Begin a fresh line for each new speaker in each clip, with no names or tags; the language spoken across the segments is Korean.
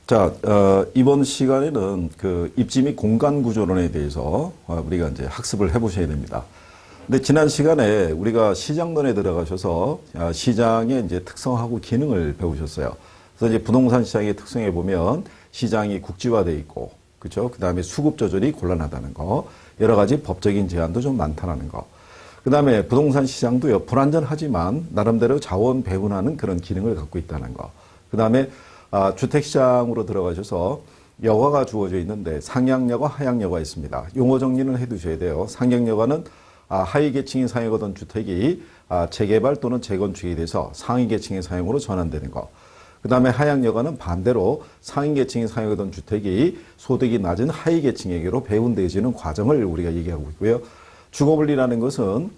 자, 이번 시간에는 그 입지 및 공간 구조론에 대해서 우리가 이제 학습을 해보셔야 됩니다. 근데 지난 시간에 우리가 시장론에 들어가셔서 시장의 이제 특성하고 기능을 배우셨어요. 그래서 이제 부동산 시장의 특성에 보면 시장이 국지화되어 있고, 그렇죠? 그 다음에 수급 조절이 곤란하다는 거, 여러 가지 법적인 제한도 좀 많다는 거. 그 다음에 부동산 시장도요, 불안전하지만 나름대로 자원 배분하는 그런 기능을 갖고 있다는 거. 그 다음에 주택시장으로 들어가셔서 여가가 주어져 있는데 상향여가, 하향여가 있습니다. 용어 정리는 해두셔야 돼요. 상향여가는 하위 계층이 사용하던 주택이 재개발 또는 재건축에 대해서 상위 계층의 사용으로 전환되는 거. 그 다음에 하향여가는 반대로 상위 계층이 사용하던 주택이 소득이 낮은 하위 계층에게로 배분되어지는 과정을 우리가 얘기하고 있고요. 주거분리라는 것은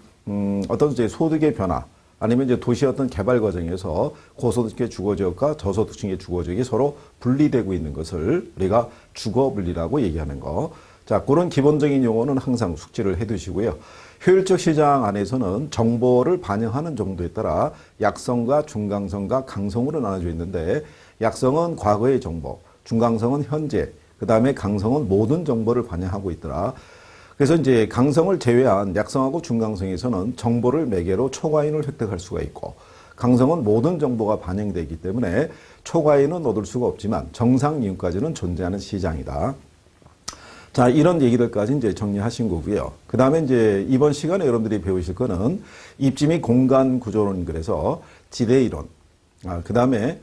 어떤 이제 소득의 변화, 아니면 이제 도시의 어떤 개발 과정에서 고소득층의 주거지역과 저소득층의 주거지역이 서로 분리되고 있는 것을 우리가 주거분리라고 얘기하는 거. 자, 그런 기본적인 용어는 항상 숙지를 해 두시고요. 효율적 시장 안에서는 정보를 반영하는 정도에 따라 약성과 중강성과 강성으로 나눠져 있는데, 약성은 과거의 정보, 중강성은 현재, 그 다음에 강성은 모든 정보를 반영하고 있더라. 그래서 이제 강성을 제외한 약성하고 중강성에서는 정보를 매개로 초과인을 획득할 수가 있고, 강성은 모든 정보가 반영되기 때문에 초과인은 얻을 수가 없지만 정상 이윤까지는 존재하는 시장이다. 자, 이런 얘기들까지 이제 정리하신 거고요. 그 다음에 이제 이번 시간에 여러분들이 배우실 거는 입지 및 공간 구조론, 그래서 지대 이론, 그 다음에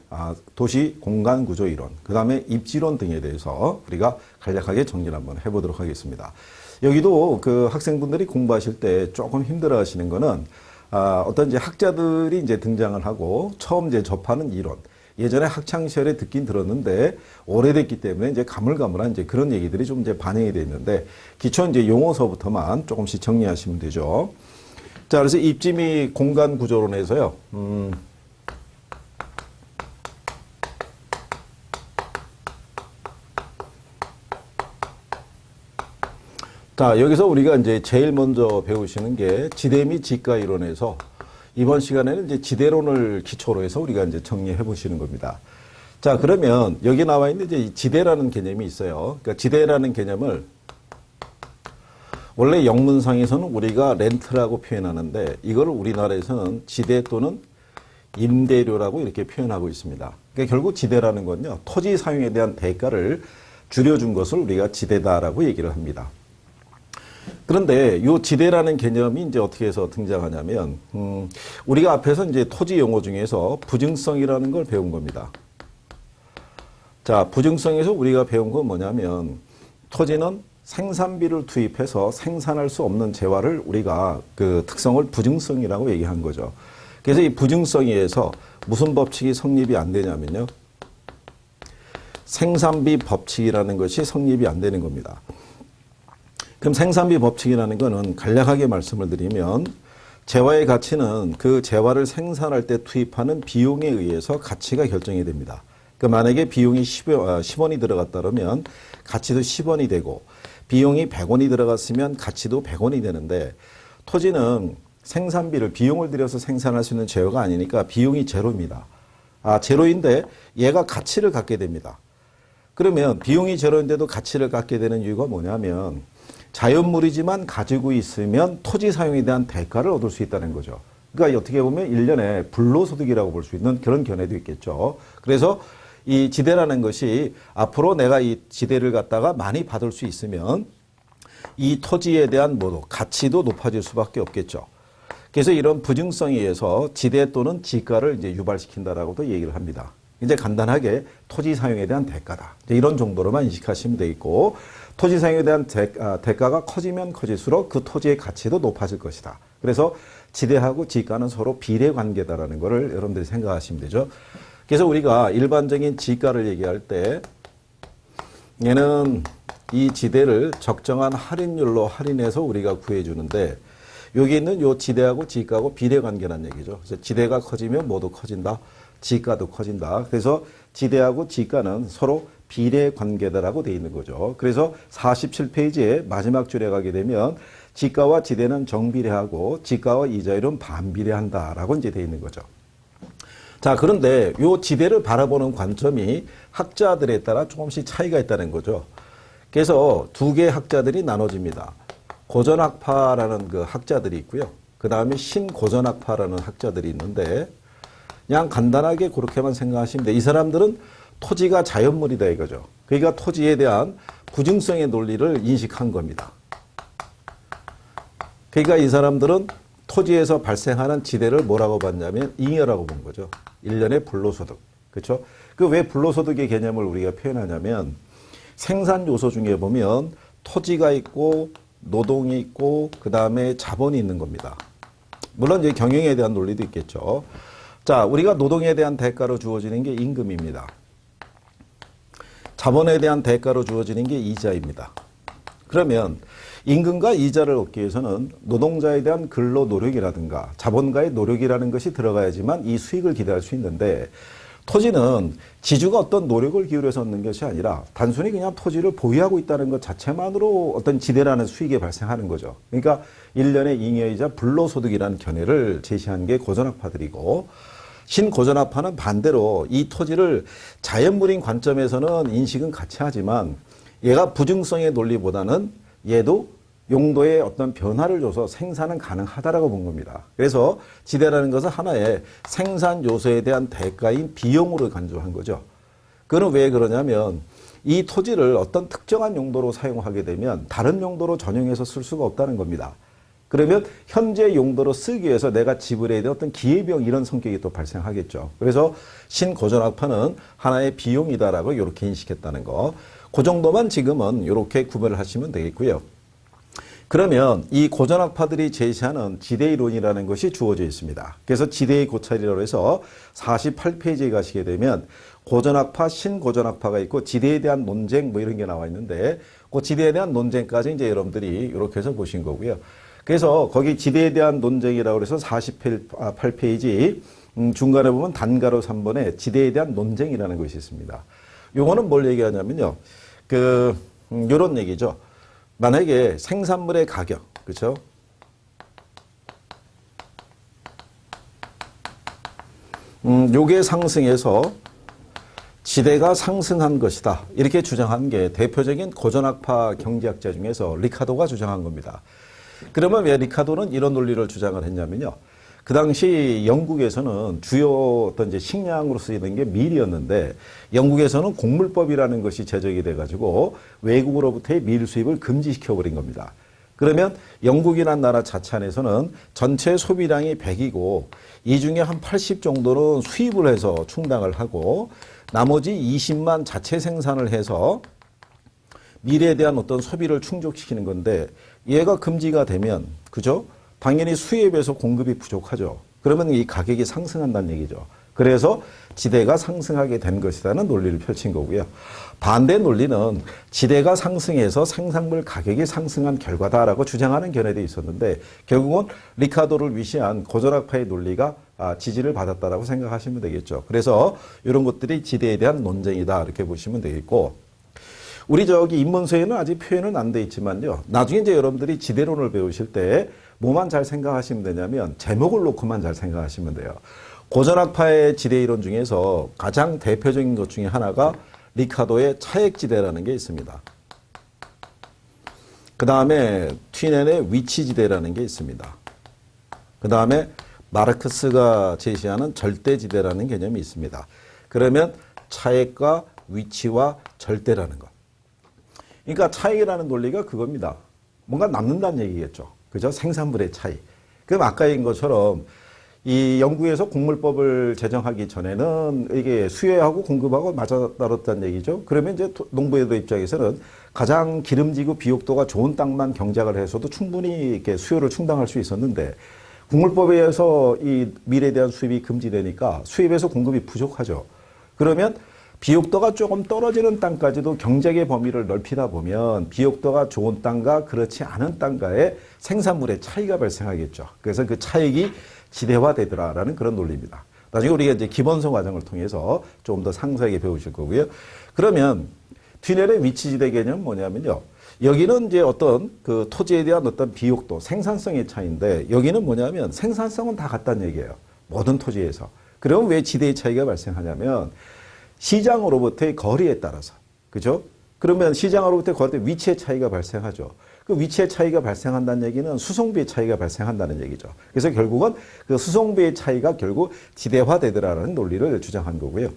도시 공간 구조 이론, 그 다음에 입지론 등에 대해서 우리가 간략하게 정리를 한번 해보도록 하겠습니다. 여기도 그 학생분들이 공부하실 때 조금 힘들어 하시는 거는, 어떤 이제 학자들이 이제 등장을 하고 처음 이제 접하는 이론. 예전에 학창시절에 듣긴 들었는데 오래됐기 때문에 이제 가물가물한 이제 그런 얘기들이 좀 이제 반영이 되어 있는데, 기초 이제 용어서부터만 조금씩 정리하시면 되죠. 자, 그래서 입지 및 공간 구조론에서요, 자, 여기서 우리가 이제 제일 먼저 배우시는 게 지대 및 지가 이론에서, 이번 시간에는 이제 지대론을 기초로 해서 우리가 이제 정리해 보시는 겁니다. 자, 그러면 여기 나와 있는 이제 지대라는 개념이 있어요. 그러니까 지대라는 개념을 원래 영문상에서는 우리가 렌트라고 표현하는데, 이거를 우리나라에서는 지대 또는 임대료라고 이렇게 표현하고 있습니다. 그러니까 결국 지대라는 건요, 토지 사용에 대한 대가를 줄여준 것을 우리가 지대다라고 얘기를 합니다. 그런데 이 지대라는 개념이 이제 어떻게 해서 등장하냐면, 우리가 앞에서 이제 토지 용어 중에서 부증성이라는 걸 배운 겁니다. 자, 부증성에서 우리가 배운 건 뭐냐면, 토지는 생산비를 투입해서 생산할 수 없는 재화를 우리가 그 특성을 부증성이라고 얘기한 거죠. 그래서 이 부증성에 의해서 무슨 법칙이 성립이 안 되냐면요, 생산비 법칙이라는 것이 성립이 안 되는 겁니다. 그럼 생산비 법칙이라는 거는 간략하게 말씀을 드리면, 재화의 가치는 그 재화를 생산할 때 투입하는 비용에 의해서 가치가 결정이 됩니다. 그러니까 만약에 비용이 10원이 들어갔다 그러면 가치도 10원이 되고, 비용이 100원이 들어갔으면 가치도 100원이 되는데, 토지는 생산비를, 비용을 들여서 생산할 수 있는 재화가 아니니까 비용이 제로입니다. 제로인데 얘가 가치를 갖게 됩니다. 그러면 비용이 제로인데도 가치를 갖게 되는 이유가 뭐냐면, 자연물이지만 가지고 있으면 토지 사용에 대한 대가를 얻을 수 있다는 거죠. 그러니까 어떻게 보면 1년에 불로소득이라고 볼 수 있는 그런 견해도 있겠죠. 그래서 이 지대라는 것이 앞으로 내가 이 지대를 갖다가 많이 받을 수 있으면 이 토지에 대한 가치도 높아질 수밖에 없겠죠. 그래서 이런 부증성에 의해서 지대 또는 지가를 이제 유발시킨다라고도 얘기를 합니다. 이제 간단하게 토지 사용에 대한 대가다, 이런 정도로만 인식하시면 되겠고, 토지 사용에 대한 대가가 커지면 커질수록 그 토지의 가치도 높아질 것이다. 그래서 지대하고 지가는 서로 비례 관계다라는 것을 여러분들이 생각하시면 되죠. 그래서 우리가 일반적인 지가를 얘기할 때, 얘는 이 지대를 적정한 할인율로 할인해서 우리가 구해주는데, 여기 있는 요 지대하고 지가하고 비례 관계라는 얘기죠. 그래서 지대가 커지면 뭐도 커진다, 지가도 커진다. 그래서 지대하고 지가는 서로 비례 관계다라고 되어 있는 거죠. 그래서 47페이지의 마지막 줄에 가게 되면, 지가와 지대는 정비례하고 지가와 이자율은 반비례한다라고 이제 되어 있는 거죠. 자, 그런데 요 지대를 바라보는 관점이 학자들에 따라 조금씩 차이가 있다는 거죠. 그래서 두 개의 학자들이 나눠집니다. 고전학파라는 그 학자들이 있고요. 그 다음에 신고전학파라는 학자들이 있는데 그냥 간단하게 그렇게만 생각하시면 돼요. 이 사람들은 토지가 자연물이다 이거죠. 그러니까 토지에 대한 부증성의 논리를 인식한 겁니다. 그러니까 이 사람들은 토지에서 발생하는 지대를 뭐라고 봤냐면 잉여라고 본 거죠. 일련의 불로소득. 그렇죠? 그 왜 불로소득의 개념을 우리가 표현하냐면 생산 요소 중에 보면 토지가 있고 노동이 있고 그다음에 자본이 있는 겁니다. 물론 이제 경영에 대한 논리도 있겠죠. 자, 우리가 노동에 대한 대가로 주어지는 게 임금입니다. 자본에 대한 대가로 주어지는 게 이자입니다. 그러면 임금과 이자를 얻기 위해서는 노동자에 대한 근로 노력이라든가 자본가의 노력이라는 것이 들어가야지만 이 수익을 기대할 수 있는데 토지는 지주가 어떤 노력을 기울여서 얻는 것이 아니라 단순히 그냥 토지를 보유하고 있다는 것 자체만으로 어떤 지대라는 수익이 발생하는 거죠. 그러니까 일련의 잉여이자 불로소득이라는 견해를 제시한 게 고전학파들이고 신고전학파는 반대로 이 토지를 자연물인 관점에서는 인식은 같이 하지만 얘가 부증성의 논리보다는 얘도 용도에 어떤 변화를 줘서 생산은 가능하다라고 본 겁니다. 그래서 지대라는 것은 하나의 생산 요소에 대한 대가인 비용으로 간주한 거죠. 그건 왜 그러냐면 이 토지를 어떤 특정한 용도로 사용하게 되면 다른 용도로 전용해서 쓸 수가 없다는 겁니다. 그러면 현재 용도로 쓰기 위해서 내가 지불해야 될 어떤 기회비용 이런 성격이 또 발생하겠죠. 그래서 신고전학파는 하나의 비용이다라고 이렇게 인식했다는 거. 그 정도만 지금은 이렇게 구별을 하시면 되겠고요. 그러면 이 고전학파들이 제시하는 지대이론이라는 것이 주어져 있습니다. 그래서 지대의 고찰이라고 해서 48페이지에 가시게 되면 고전학파, 신고전학파가 있고 지대에 대한 논쟁 뭐 이런 게 나와 있는데 그 지대에 대한 논쟁까지 이제 여러분들이 이렇게 해서 보신 거고요. 그래서 거기 지대에 대한 논쟁이라고 해서 48페이지 중간에 보면 단가로 3번에 지대에 대한 논쟁이라는 것이 있습니다. 요거는 뭘 얘기하냐면요. 요런 얘기죠. 만약에 생산물의 가격, 그렇죠? 요게 상승해서 지대가 상승한 것이다. 이렇게 주장한 게 대표적인 고전학파 경제학자 중에서 리카도가 주장한 겁니다. 그러면 왜 리카도는 이런 논리를 주장을 했냐면요. 그 당시 영국에서는 주요 어떤 이제 식량으로 쓰이는 게 밀이었는데 영국에서는 곡물법이라는 것이 제정이 돼가지고 외국으로부터의 밀 수입을 금지시켜버린 겁니다. 그러면 영국이라는 나라 자체 안에서는 전체 소비량이 100이고 이 중에 한 80 정도는 수입을 해서 충당을 하고 나머지 20만 자체 생산을 해서 밀에 대한 어떤 소비를 충족시키는 건데 얘가 금지가 되면 그죠? 당연히 수입에 비해서 공급이 부족하죠. 그러면 이 가격이 상승한다는 얘기죠. 그래서 지대가 상승하게 된 것이라는 논리를 펼친 거고요. 반대 논리는 지대가 상승해서 생산물 가격이 상승한 결과다라고 주장하는 견해도 있었는데 결국은 리카도를 위시한 고전학파의 논리가 지지를 받았다라고 생각하시면 되겠죠. 그래서 이런 것들이 지대에 대한 논쟁이다 이렇게 보시면 되겠고 우리 저기 입문서에는 아직 표현은 안 돼 있지만요. 나중에 이제 여러분들이 지대론을 배우실 때 뭐만 잘 생각하시면 되냐면 제목을 놓고만 잘 생각하시면 돼요. 고전학파의 지대이론 중에서 가장 대표적인 것 중에 하나가 리카도의 차액지대라는 게 있습니다. 그 다음에 튀넨의 위치지대라는 게 있습니다. 그 다음에 마르크스가 제시하는 절대지대라는 개념이 있습니다. 그러면 차액과 위치와 절대라는 것. 그러니까 차익이라는 논리가 그겁니다. 뭔가 남는다는 얘기겠죠. 그죠? 생산물의 차이. 그럼 아까인 것처럼 이 영국에서 곡물법을 제정하기 전에는 이게 수요하고 공급하고 맞아떨어졌다는 얘기죠. 그러면 이제 농부의 입장에서는 가장 기름지고 비옥도가 좋은 땅만 경작을 해서도 충분히 이렇게 수요를 충당할 수 있었는데 곡물법에 의해서 이 밀에 대한 수입이 금지되니까 수입에서 공급이 부족하죠. 그러면 비옥도가 조금 떨어지는 땅까지도 경작의 범위를 넓히다 보면 비옥도가 좋은 땅과 그렇지 않은 땅과의 생산물의 차이가 발생하겠죠. 그래서 그 차익이 지대화되더라라는 그런 논리입니다. 나중에 우리가 이제 기본성 과정을 통해서 조금 더 상세하게 배우실 거고요. 그러면 튀넨의 위치지대 개념은 뭐냐면요. 여기는 이제 어떤 그 토지에 대한 어떤 비옥도, 생산성의 차이인데 여기는 뭐냐면 생산성은 다 같다는 얘기예요. 모든 토지에서. 그럼 왜 지대의 차이가 발생하냐면 시장으로부터의 거리에 따라서. 그죠? 그러면 시장으로부터의 거리에 위치의 차이가 발생하죠. 그 위치의 차이가 발생한다는 얘기는 수송비의 차이가 발생한다는 얘기죠. 그래서 결국은 그 수송비의 차이가 결국 지대화되더라라는 논리를 주장한 거고요.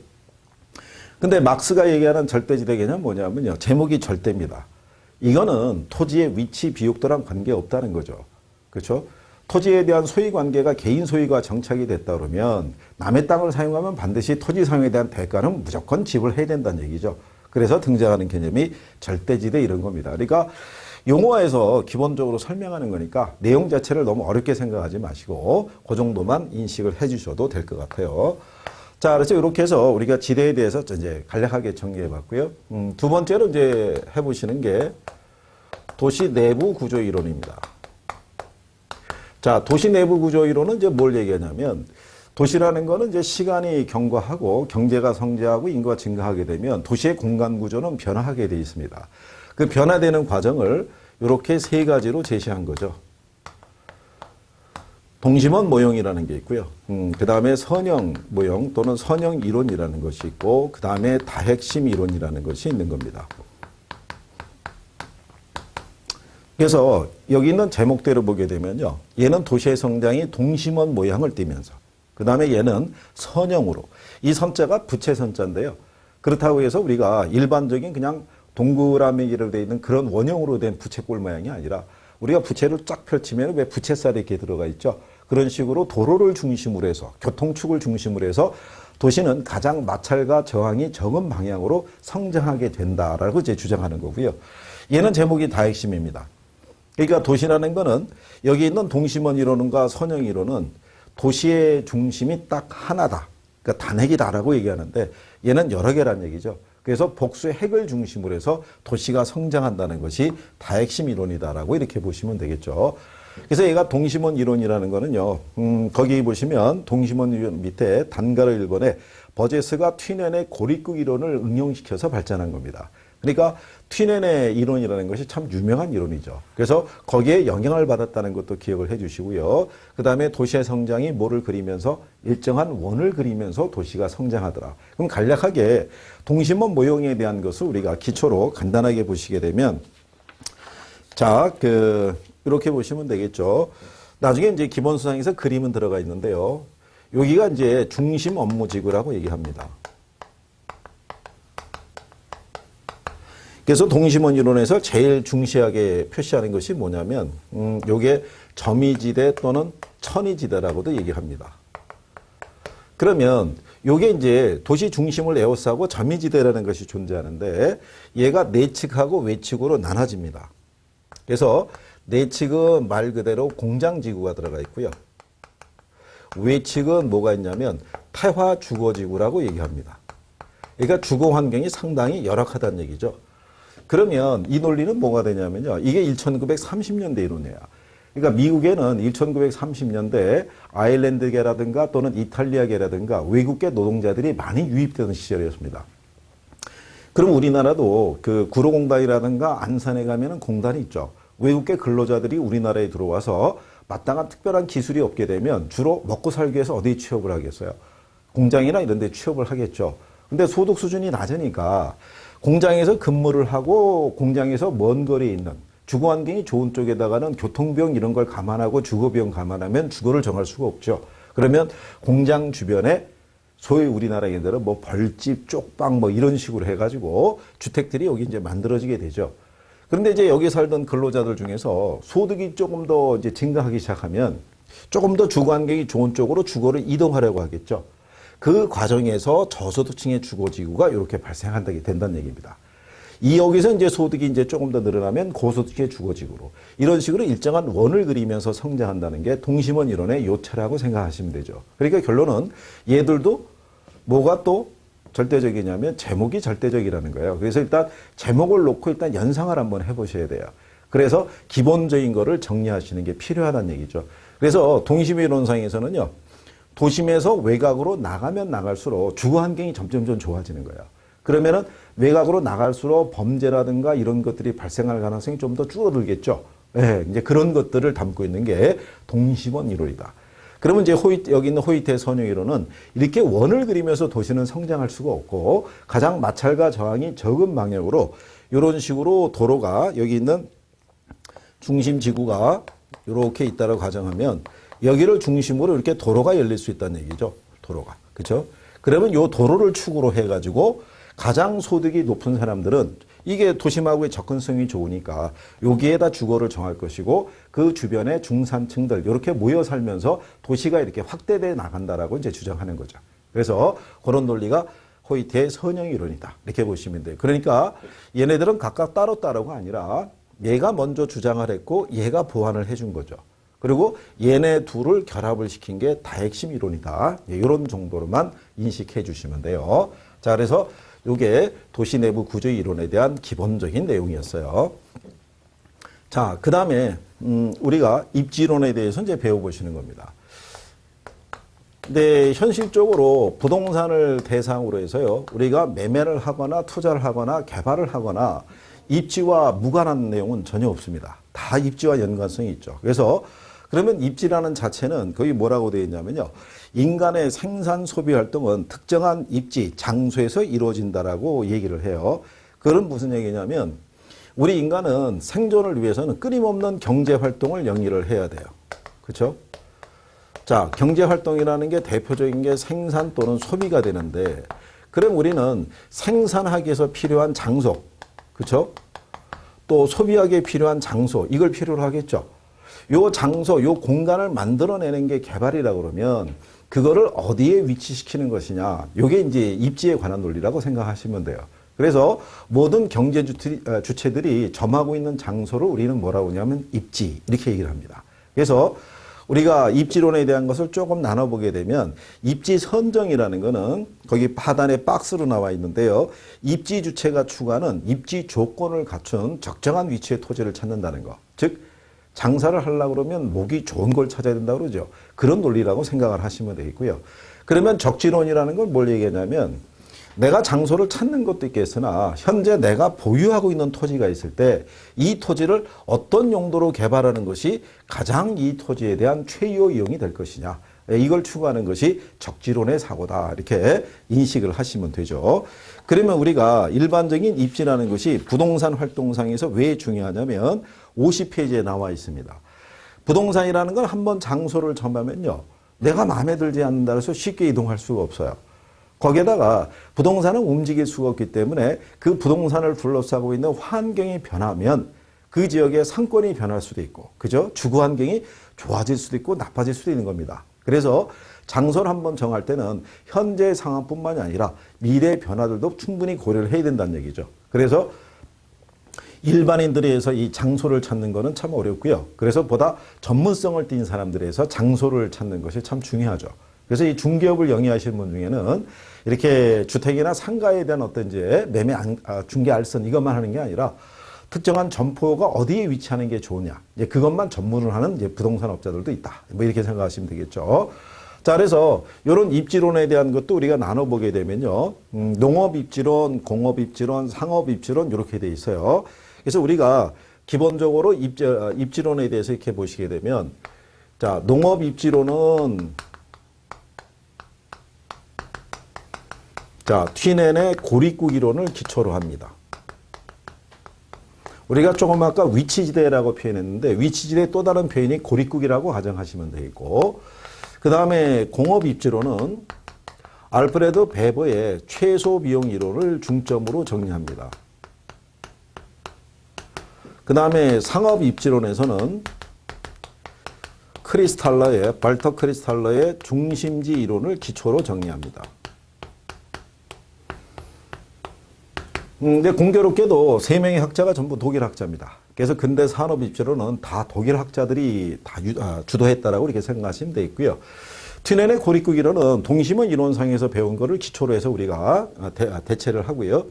근데 막스가 얘기하는 절대지대 개념은 뭐냐면요. 제목이 절대입니다. 이거는 토지의 위치 비옥도랑 관계없다는 거죠. 그렇죠? 토지에 대한 소유 관계가 개인 소유가 정착이 됐다 그러면 남의 땅을 사용하면 반드시 토지 사용에 대한 대가는 무조건 지불해야 된다는 얘기죠. 그래서 등장하는 개념이 절대지대 이런 겁니다. 그러니까 용어에서 기본적으로 설명하는 거니까 내용 자체를 너무 어렵게 생각하지 마시고 그 정도만 인식을 해 주셔도 될 것 같아요. 자, 그래서 이렇게 해서 우리가 지대에 대해서 이제 간략하게 정리해 봤고요. 두 번째로 이제 해보시는 게 도시 내부 구조 이론입니다. 자, 도시 내부 구조 이론은 이제 뭘 얘기하냐면 도시라는 거는 이제 시간이 경과하고 경제가 성장하고 인구가 증가하게 되면 도시의 공간 구조는 변화하게 되어 있습니다. 그 변화되는 과정을 이렇게 세 가지로 제시한 거죠. 동심원 모형이라는 게 있고요. 그 다음에 선형 모형 또는 선형 이론이라는 것이 있고 그 다음에 다핵심 이론이라는 것이 있는 겁니다. 그래서 여기 있는 제목대로 보게 되면요. 얘는 도시의 성장이 동심원 모양을 띠면서 그 다음에 얘는 선형으로 이 선자가 부채 선자인데요. 그렇다고 해서 우리가 일반적인 그냥 동그라미로 되어 있는 그런 원형으로 된 부채꼴 모양이 아니라 우리가 부채를 쫙 펼치면 왜 부채살이 이렇게 들어가 있죠. 그런 식으로 도로를 중심으로 해서 교통축을 중심으로 해서 도시는 가장 마찰과 저항이 적은 방향으로 성장하게 된다라고 이제 주장하는 거고요. 얘는 제목이 다핵심입니다. 그러니까 도시라는 거는 여기 있는 동심원 이론과 선형 이론은 도시의 중심이 딱 하나다. 그러니까 단핵이다라고 얘기하는데 얘는 여러 개란 얘기죠. 그래서 복수의 핵을 중심으로 해서 도시가 성장한다는 것이 다핵심 이론이다라고 이렇게 보시면 되겠죠. 그래서 얘가 동심원 이론이라는 거는요. 거기 보시면 동심원 이론 밑에 단가를 일본에 버제스가 튀넨의 고립국 이론을 응용시켜서 발전한 겁니다. 그러니까 튀넨의 이론이라는 것이 참 유명한 이론이죠. 그래서 거기에 영향을 받았다는 것도 기억을 해 주시고요. 그 다음에 도시의 성장이 뭐를 그리면서 일정한 원을 그리면서 도시가 성장하더라. 그럼 간략하게 동심원 모형에 대한 것을 우리가 기초로 간단하게 보시게 되면 자, 이렇게 보시면 되겠죠. 나중에 이제 기본 수상에서 그림은 들어가 있는데요. 여기가 이제 중심 업무지구라고 얘기합니다. 그래서 동심원 이론에서 제일 중시하게 표시하는 것이 뭐냐면, 요게 점이지대 또는 천이지대라고도 얘기합니다. 그러면 요게 이제 도시 중심을 에워싸고 점이지대라는 것이 존재하는데 얘가 내측하고 외측으로 나눠집니다. 그래서 내측은 말 그대로 공장지구가 들어가 있고요. 외측은 뭐가 있냐면 태화 주거지구라고 얘기합니다. 그러니까 주거 환경이 상당히 열악하다는 얘기죠. 그러면 이 논리는 뭐가 되냐면요. 이게 1930년대 이론이에요. 그러니까 미국에는 1930년대 아일랜드계라든가 또는 이탈리아계라든가 외국계 노동자들이 많이 유입되는 시절이었습니다. 그럼 우리나라도 그 구로공단이라든가 안산에 가면은 공단이 있죠. 외국계 근로자들이 우리나라에 들어와서 마땅한 특별한 기술이 없게 되면 주로 먹고 살기 위해서 어디에 취업을 하겠어요? 공장이나 이런 데 취업을 하겠죠. 근데 소득 수준이 낮으니까 공장에서 근무를 하고 공장에서 먼 거리에 있는 주거 환경이 좋은 쪽에다가는 교통비용 이런 걸 감안하고 주거비용 감안하면 주거를 정할 수가 없죠. 그러면 공장 주변에 소위 우리나라 얘들은 뭐 벌집, 쪽방 뭐 이런 식으로 해가지고 주택들이 여기 이제 만들어지게 되죠. 그런데 이제 여기 살던 근로자들 중에서 소득이 조금 더 이제 증가하기 시작하면 조금 더 주거 환경이 좋은 쪽으로 주거를 이동하려고 하겠죠. 그 과정에서 저소득층의 주거지구가 이렇게 발생한다게 된다는 얘기입니다. 여기서 이제 소득이 이제 조금 더 늘어나면 고소득의 주거지구로 이런 식으로 일정한 원을 그리면서 성장한다는 게 동심원 이론의 요체라고 생각하시면 되죠. 그러니까 결론은 얘들도 뭐가 또 절대적이냐면 제목이 절대적이라는 거예요. 그래서 일단 제목을 놓고 일단 연상을 한번 해보셔야 돼요. 그래서 기본적인 거를 정리하시는 게 필요하다는 얘기죠. 그래서 동심원 이론상에서는요. 도심에서 외곽으로 나가면 나갈수록 주거 환경이 점점 좋아지는 거예요. 그러면은 외곽으로 나갈수록 범죄라든가 이런 것들이 발생할 가능성이 좀 더 줄어들겠죠. 네, 이제 그런 것들을 담고 있는 게 동심원 이론이다. 그러면 이제 여기 있는 호이트의 선형 이론은 이렇게 원을 그리면서 도시는 성장할 수가 없고 가장 마찰과 저항이 적은 방향으로 이런 식으로 도로가 여기 있는 중심 지구가 이렇게 있다고 가정하면 여기를 중심으로 이렇게 도로가 열릴 수 있다는 얘기죠. 도로가. 그렇죠? 그러면 이 도로를 축으로 해가지고 가장 소득이 높은 사람들은 이게 도심하고의 접근성이 좋으니까 여기에다 주거를 정할 것이고 그 주변에 중산층들 이렇게 모여 살면서 도시가 이렇게 확대돼 나간다라고 이제 주장하는 거죠. 그래서 그런 논리가 호이트의 선형 이론이다. 이렇게 보시면 돼요. 그러니까 얘네들은 각각 따로따로가 아니라 얘가 먼저 주장을 했고 얘가 보완을 해준 거죠. 그리고 얘네 둘을 결합을 시킨 게 다핵심 이론이다. 이런 정도로만 인식해 주시면 돼요. 자, 그래서 이게 도시 내부 구조 이론에 대한 기본적인 내용이었어요. 자, 그 다음에 우리가 입지론에 대해서 이제 배워보시는 겁니다. 근데 현실적으로 부동산을 대상으로 해서요, 우리가 매매를 하거나 투자를 하거나 개발을 하거나 입지와 무관한 내용은 전혀 없습니다. 다 입지와 연관성이 있죠. 그래서 그러면 입지라는 자체는 거기 뭐라고 되어 있냐면요. 인간의 생산 소비 활동은 특정한 입지, 장소에서 이루어진다라고 얘기를 해요. 그건 무슨 얘기냐면 우리 인간은 생존을 위해서는 끊임없는 경제 활동을 영위를 해야 돼요. 그렇죠? 자, 경제 활동이라는 게 대표적인 게 생산 또는 소비가 되는데 그럼 우리는 생산하기 위해서 필요한 장소, 그렇죠? 또 소비하기에 필요한 장소, 이걸 필요로 하겠죠. 요 장소, 요 공간을 만들어내는 게 개발이라고 그러면 그거를 어디에 위치시키는 것이냐. 요게 이제 입지에 관한 논리라고 생각하시면 돼요. 그래서 모든 경제 주체들이 점하고 있는 장소를 우리는 뭐라고 하냐면 입지, 이렇게 얘기를 합니다. 그래서 우리가 입지론에 대한 것을 조금 나눠보게 되면 입지 선정이라는 거는 거기 하단에 박스로 나와 있는데요. 입지 주체가 추구하는 입지 조건을 갖춘 적정한 위치의 토지를 찾는다는 거. 즉 장사를 하려고 그러면 목이 좋은 걸 찾아야 된다고 그러죠. 그런 논리라고 생각을 하시면 되겠고요. 그러면 적지론이라는 건 뭘 얘기하냐면 내가 장소를 찾는 것도 있겠으나 현재 내가 보유하고 있는 토지가 있을 때 이 토지를 어떤 용도로 개발하는 것이 가장 이 토지에 대한 최요 이용이 될 것이냐. 이걸 추구하는 것이 적지론의 사고다. 이렇게 인식을 하시면 되죠. 그러면 우리가 일반적인 입지라는 것이 부동산 활동상에서 왜 중요하냐면 50페이지에 나와 있습니다. 부동산이라는 건 한번 장소를 정하면요. 내가 마음에 들지 않는다 해서 쉽게 이동할 수가 없어요. 거기에다가 부동산은 움직일 수가 없기 때문에 그 부동산을 둘러싸고 있는 환경이 변하면 그 지역의 상권이 변할 수도 있고, 그죠? 주거 환경이 좋아질 수도 있고 나빠질 수도 있는 겁니다. 그래서 장소를 한번 정할 때는 현재 상황뿐만이 아니라 미래 변화들도 충분히 고려를 해야 된다는 얘기죠. 그래서 일반인들에서 이 장소를 찾는 거는 참 어렵고요. 그래서 보다 전문성을 띈 사람들에서 장소를 찾는 것이 참 중요하죠. 그래서 이 중개업을 영위하시는 분 중에는 이렇게 주택이나 상가에 대한 어떤 이제 매매 중개 알선 이것만 하는 게 아니라 특정한 점포가 어디에 위치하는 게 좋으냐. 이제 그것만 전문을 하는 이제 부동산 업자들도 있다. 뭐 이렇게 생각하시면 되겠죠. 자, 그래서 이런 입지론에 대한 것도 우리가 나눠보게 되면요. 농업 입지론, 공업 입지론, 상업 입지론 이렇게 돼 있어요. 그래서 우리가 기본적으로 입지론에 대해서 이렇게 보시게 되면 자, 농업 입지론은 자, 튀넨의 고립국 이론을 기초로 합니다. 우리가 조금 아까 위치지대라고 표현했는데 위치지대의 또 다른 표현이 고립국이라고 가정하시면 되겠고 그 다음에 공업 입지론은 알프레드 베버의 최소 비용 이론을 중점으로 정리합니다. 그 다음에 상업 입지론에서는 발터 크리스탈러의 중심지 이론을 기초로 정리합니다. 근데 공교롭게도 3명의 학자가 전부 독일 학자입니다. 그래서 근대 산업 입지론은 다 독일 학자들이 다 주도했다라고 이렇게 생각하시면 되겠고요. 튀넨의 고립국 이론은 동심원 이론상에서 배운 거를 기초로 해서 우리가 대체를 하고요.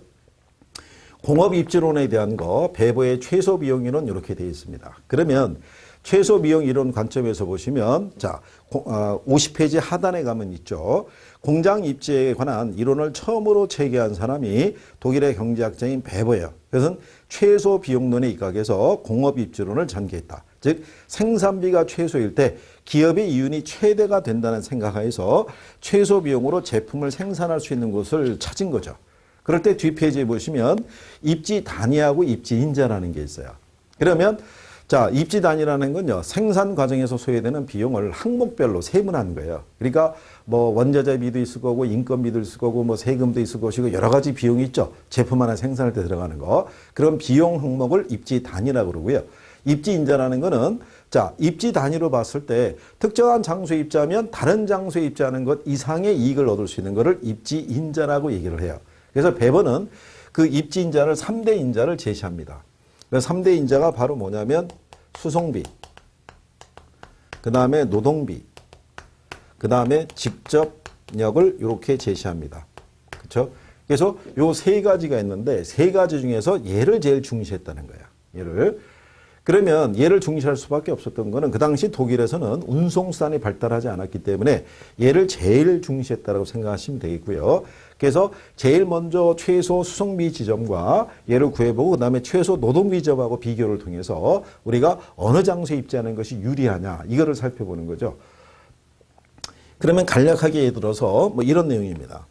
공업 입지론에 대한 거, 배버의 최소 비용 이론 이렇게 되어 있습니다. 그러면 최소 비용 이론 관점에서 보시면 자, 50페이지 하단에 가면 있죠. 공장 입지에 관한 이론을 처음으로 체계한 사람이 독일의 경제학자인 베버예요. 그것은 최소 비용론에 입각해서 공업 입지론을 전개했다. 즉 생산비가 최소일 때 기업의 이윤이 최대가 된다는 생각하에서 최소 비용으로 제품을 생산할 수 있는 곳을 찾은 거죠. 그럴 때 뒷페이지에 보시면 입지 단위하고 입지 인자라는 게 있어요. 그러면 자, 입지 단위라는 건요, 생산 과정에서 소요되는 비용을 항목별로 세분하는 거예요. 그러니까 뭐 원자재비도 있을 거고, 인건비도 있을 거고, 뭐 세금도 있을 것이고, 여러 가지 비용이 있죠. 제품 하나 생산할 때 들어가는 거. 그런 비용 항목을 입지 단위라고 그러고요. 입지 인자라는 거는 자, 입지 단위로 봤을 때 특정한 장소에 입지하면 다른 장소에 입지하는 것 이상의 이익을 얻을 수 있는 거를 입지 인자라고 얘기를 해요. 그래서 베버는 그 입지 인자를 3대 인자를 제시합니다. 3대 인자가 바로 뭐냐면 수송비, 그 다음에 노동비, 그 다음에 직접력을 이렇게 제시합니다. 그렇죠? 그래서 요 세 가지가 있는데 세 가지 중에서 얘를 제일 중시했다는 거야. 얘를. 그러면 얘를 중시할 수밖에 없었던 거는 그 당시 독일에서는 운송수단이 발달하지 않았기 때문에 얘를 제일 중시했다고 생각하시면 되겠고요. 그래서 제일 먼저 최소 수송비 지점과 얘를 구해보고 그다음에 최소 노동비 지점하고 비교를 통해서 우리가 어느 장소에 입지하는 것이 유리하냐 이거를 살펴보는 거죠. 그러면 간략하게 예를 들어서 뭐 이런 내용입니다.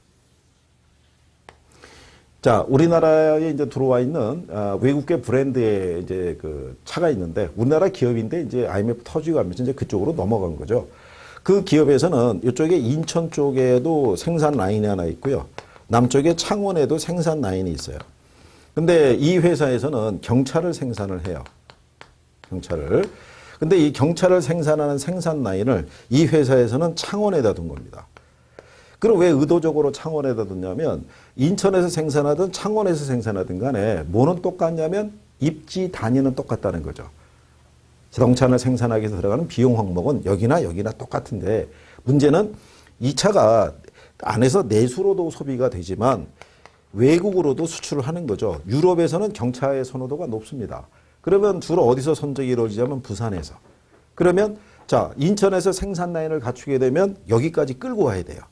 자, 우리나라에 이제 들어와 있는 외국계 브랜드의 이제 그 차가 있는데 우리나라 기업인데 이제 IMF 터지고 하면서 이제 그쪽으로 넘어간 거죠. 그 기업에서는 이쪽에 인천 쪽에도 생산 라인이 하나 있고요. 남쪽에 창원에도 생산 라인이 있어요. 근데 이 회사에서는 경차를 생산을 해요. 경차를. 근데 이 경차를 생산하는 생산 라인을 이 회사에서는 창원에다 둔 겁니다. 그럼 왜 의도적으로 창원에다 뒀냐면 인천에서 생산하든 창원에서 생산하든 간에 뭐는 똑같냐면 입지 단위는 똑같다는 거죠. 자동차를 생산하기 위해서 들어가는 비용 항목은 여기나 여기나 똑같은데 문제는 이 차가 안에서 내수로도 소비가 되지만 외국으로도 수출을 하는 거죠. 유럽에서는 경차의 선호도가 높습니다. 그러면 주로 어디서 선적이 이루어지냐면 부산에서. 그러면 자, 인천에서 생산 라인을 갖추게 되면 여기까지 끌고 와야 돼요.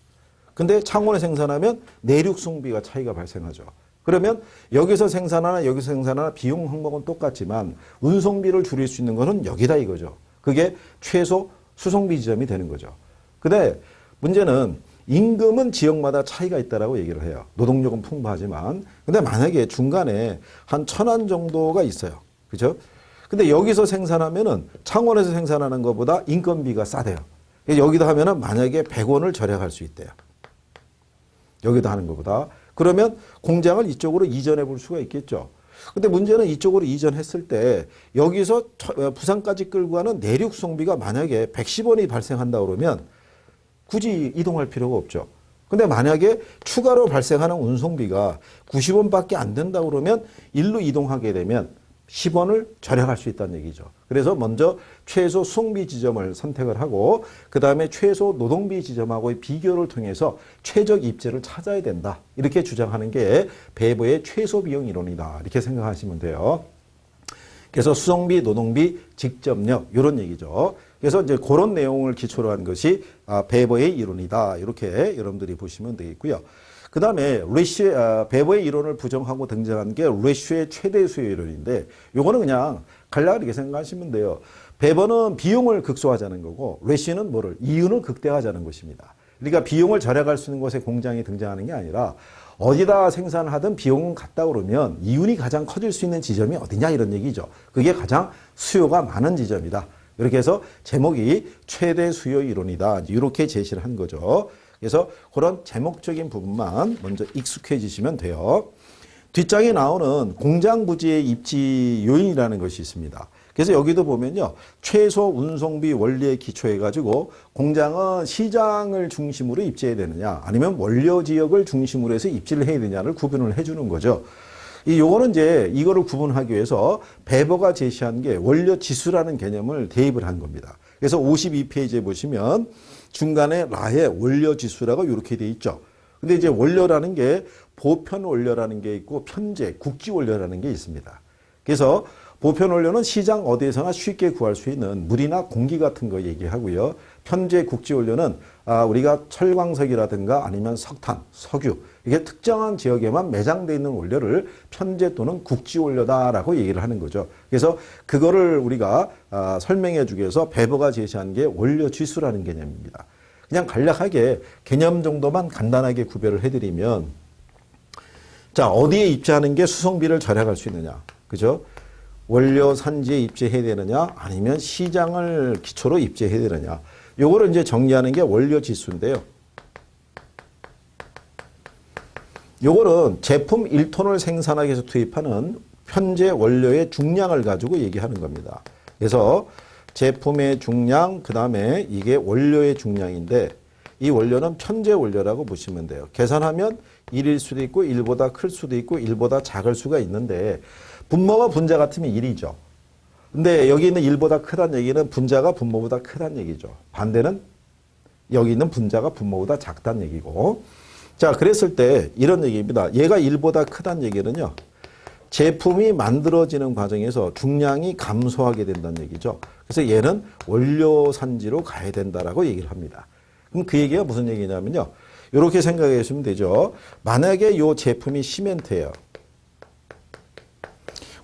근데 창원에 생산하면 내륙 송비가 차이가 발생하죠. 그러면 여기서 생산하나 여기서 생산하나 비용 항목은 똑같지만 운송비를 줄일 수 있는 것은 여기다 이거죠. 그게 최소 수송비 지점이 되는 거죠. 근데 문제는 임금은 지역마다 차이가 있다라고 얘기를 해요. 노동력은 풍부하지만. 근데 만약에 중간에 한 1,000원 정도가 있어요. 그죠? 근데 여기서 생산하면은 창원에서 생산하는 것보다 인건비가 싸대요. 여기도 하면은 만약에 100원을 절약할 수 있대요. 여기도 하는 것보다. 그러면 공장을 이쪽으로 이전해 볼 수가 있겠죠. 근데 문제는 이쪽으로 이전했을 때 여기서 부산까지 끌고 가는 내륙 송비가 만약에 110원이 발생한다 그러면 굳이 이동할 필요가 없죠. 근데 만약에 추가로 발생하는 운송비가 90원밖에 안 된다 그러면 일로 이동하게 되면 10원을 절약할 수 있다는 얘기죠. 그래서 먼저 최소 수송비 지점을 선택을 하고 그 다음에 최소 노동비 지점하고의 비교를 통해서 최적 입지를 찾아야 된다. 이렇게 주장하는 게 베버의 최소 비용 이론이다. 이렇게 생각하시면 돼요. 그래서 수송비, 노동비, 직접력 이런 얘기죠. 그래서 이제 그런 내용을 기초로 한 것이 베버의 이론이다. 이렇게 여러분들이 보시면 되겠고요. 그 다음에 베버의 이론을 부정하고 등장한 게 레쉬의 최대 수요 이론인데 요거는 그냥 간략하게 생각하시면 돼요. 베버는 비용을 극소화하자는 거고 레쉬는 뭐를? 이윤을 극대화하자는 것입니다. 그러니까 비용을 절약할 수 있는 곳에 공장이 등장하는 게 아니라 어디다 생산하든 비용은 같다 그러면 이윤이 가장 커질 수 있는 지점이 어디냐 이런 얘기죠. 그게 가장 수요가 많은 지점이다. 이렇게 해서 제목이 최대 수요 이론이다. 이렇게 제시를 한 거죠. 그래서 그런 제목적인 부분만 먼저 익숙해지시면 돼요. 뒷장에 나오는 공장 부지의 입지 요인이라는 것이 있습니다. 그래서 여기도 보면요. 최소 운송비 원리에 기초해가지고 공장은 시장을 중심으로 입지해야 되느냐 아니면 원료 지역을 중심으로 해서 입지를 해야 되냐를 구분을 해주는 거죠. 요거는 이제 이거를 구분하기 위해서 베버가 제시한 게 원료 지수라는 개념을 대입을 한 겁니다. 그래서 52페이지에 보시면 중간에 라의 원료 지수라고 이렇게 돼 있죠. 근데 이제 원료라는 게 보편 원료라는 게 있고 편제, 국지 원료라는 게 있습니다. 그래서 보편 원료는 시장 어디에서나 쉽게 구할 수 있는 물이나 공기 같은 거 얘기하고요. 편제 국지 원료는 우리가 철광석이라든가 아니면 석탄, 석유 이게 특정한 지역에만 매장되어 있는 원료를 편제 또는 국지 원료다라고 얘기를 하는 거죠. 그래서 그거를 우리가 설명해 주기 위해서 베버가 제시한 게 원료 지수라는 개념입니다. 그냥 간략하게 개념 정도만 간단하게 구별을 해드리면 자, 어디에 입지하는 게 수송비를 절약할 수 있느냐. 그죠? 원료 산지에 입지해야 되느냐 아니면 시장을 기초로 입지해야 되느냐. 요거를 이제 정리하는 게 원료 지수인데요. 요거는 제품 1톤을 생산하기 위해서 투입하는 현재 원료의 중량을 가지고 얘기하는 겁니다. 그래서 제품의 중량, 그 다음에 이게 원료의 중량인데 이 원료는 편제 원료라고 보시면 돼요. 계산하면 1일 수도 있고 1보다 클 수도 있고 1보다 작을 수가 있는데 분모가 분자 같으면 1이죠. 근데 여기 있는 1보다 크다는 얘기는 분자가 분모보다 크다는 얘기죠. 반대는 여기 있는 분자가 분모보다 작다는 얘기고. 자, 그랬을 때 이런 얘기입니다. 얘가 1보다 크다는 얘기는요. 제품이 만들어지는 과정에서 중량이 감소하게 된다는 얘기죠. 그래서 얘는 원료 산지로 가야 된다라고 얘기를 합니다. 그럼 그 얘기가 무슨 얘기냐면요. 이렇게 생각해 주시면 되죠. 만약에 이 제품이 시멘트예요.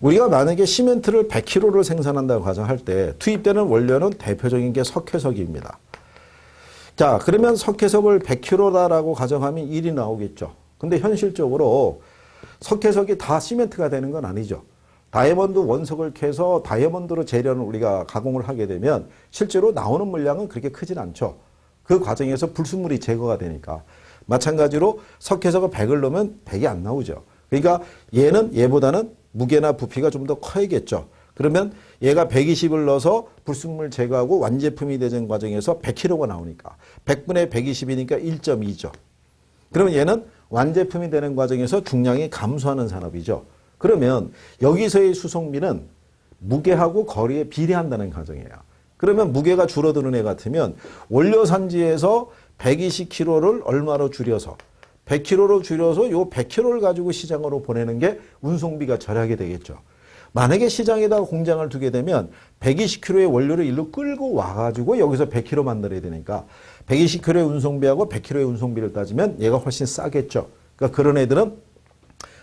우리가 만약에 시멘트를 100kg를 생산한다고 가정할 때 투입되는 원료는 대표적인 게 석회석입니다. 자, 그러면 석회석을 100kg다라고 가정하면 1이 나오겠죠. 근데 현실적으로 석회석이 다 시멘트가 되는 건 아니죠. 다이아몬드 원석을 캐서 다이아몬드로 재련을 우리가 가공을 하게 되면 실제로 나오는 물량은 그렇게 크진 않죠. 그 과정에서 불순물이 제거가 되니까. 마찬가지로 석회석을 100을 넣으면 100이 안 나오죠. 그러니까 얘는 얘보다는 무게나 부피가 좀 더 커야겠죠. 그러면 얘가 120을 넣어서 불순물 제거하고 완제품이 되는 과정에서 100kg가 나오니까 100분의 120이니까 1.2죠. 그러면 얘는 완제품이 되는 과정에서 중량이 감소하는 산업이죠. 그러면 여기서의 수송비는 무게하고 거리에 비례한다는 가정이에요. 그러면 무게가 줄어드는 애 같으면 원료 산지에서 120kg를 얼마로 줄여서 100kg로 줄여서 요 100kg를 가지고 시장으로 보내는 게 운송비가 절약이 되겠죠. 만약에 시장에다가 공장을 두게 되면 120kg의 원료를 일로 끌고 와가지고 여기서 100kg 만들어야 되니까 120kg의 운송비하고 100kg의 운송비를 따지면 얘가 훨씬 싸겠죠. 그러니까 그런 애들은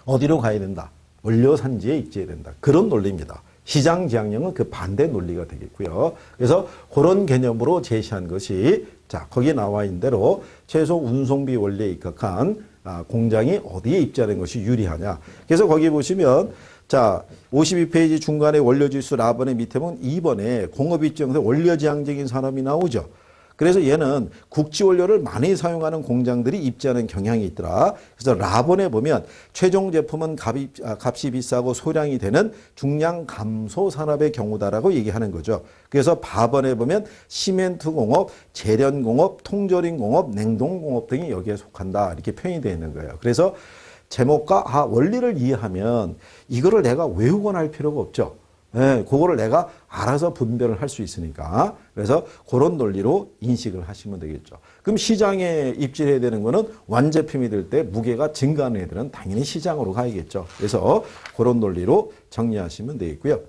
어디로 가야 된다? 원료 산지에 입지해야 된다. 그런 논리입니다. 시장 지향령은 그 반대 논리가 되겠고요. 그래서 그런 개념으로 제시한 것이 자, 거기에 나와 있는 대로 최소 운송비 원리에 입각한 공장이 어디에 입지하는 것이 유리하냐. 그래서 거기 보시면 자, 52페이지 중간에 원료지수 라번의 밑에 보면 2번에 공업입지형에서 원료지향적인 산업이 나오죠. 그래서 얘는 국지 원료를 많이 사용하는 공장들이 입지하는 경향이 있더라. 그래서 라번에 보면 최종 제품은 값이 비싸고 소량이 되는 중량 감소 산업의 경우다라고 얘기하는 거죠. 그래서 바번에 보면 시멘트 공업, 재련 공업, 통조림 공업, 냉동 공업 등이 여기에 속한다. 이렇게 표현이 되어 있는 거예요. 그래서 제목과 원리를 이해하면 이거를 내가 외우거나 할 필요가 없죠. 네, 그거를 내가 알아서 분별을 할 수 있으니까. 그래서 그런 논리로 인식을 하시면 되겠죠. 그럼 시장에 입지해야 되는 거는 완제품이 될 때 무게가 증가하는 애들은 당연히 시장으로 가야겠죠. 그래서 그런 논리로 정리하시면 되겠고요.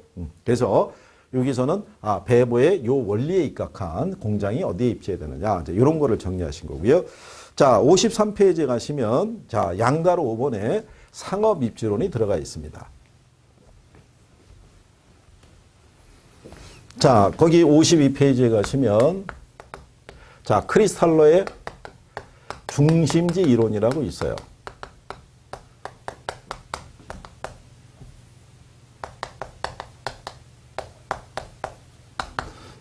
그래서 여기서는 배보의 요 원리에 입각한 공장이 어디에 입지해야 되느냐. 이제 이런 거를 정리하신 거고요. 자, 53페이지에 가시면 자, 양가로 5번에 상업 입지론이 들어가 있습니다. 자, 거기 52페이지에 가시면 자, 크리스탈러의 중심지 이론이라고 있어요.